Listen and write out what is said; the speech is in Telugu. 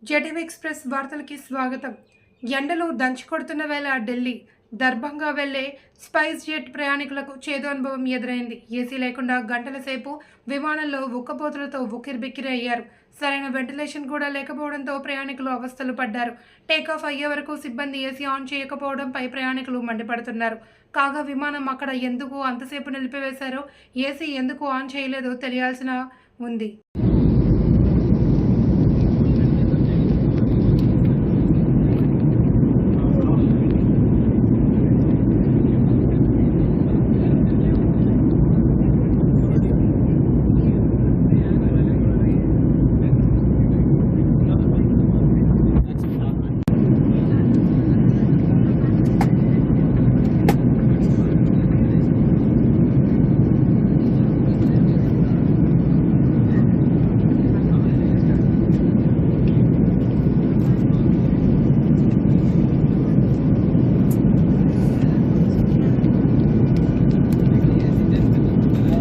జెటివ్ ఎక్స్‌ప్రెస్ వార్తలకి స్వాగతం. ఎండలు దంచుకొడుతున్న వేళ ఢిల్లీ, దర్భంగా వెళ్లే స్పైస్ జెట్ ప్రయాణికులకు చేదు అనుభవం ఎదురైంది. ఏసీ లేకుండా గంటల సేపు విమానంలో ఉక్కపోతలతో ఉక్కిరిబిక్కిరి అయ్యారు. సరైన వెంటిలేషన్ కూడా లేకపోవడంతో ప్రయాణికులు అవస్థలు పడ్డారు. టేకాఫ్ అయ్యే వరకు సిబ్బంది ఏసీ ఆన్ చేయకపోవడంపై ప్రయాణికులు మండిపడుతున్నారు. కాగా విమానం అక్కడ ఎందుకు అంతసేపు నిలిపివేశారో, ఏసీ ఎందుకు ఆన్ చేయలేదో తెలియాల్సిన ఉంది.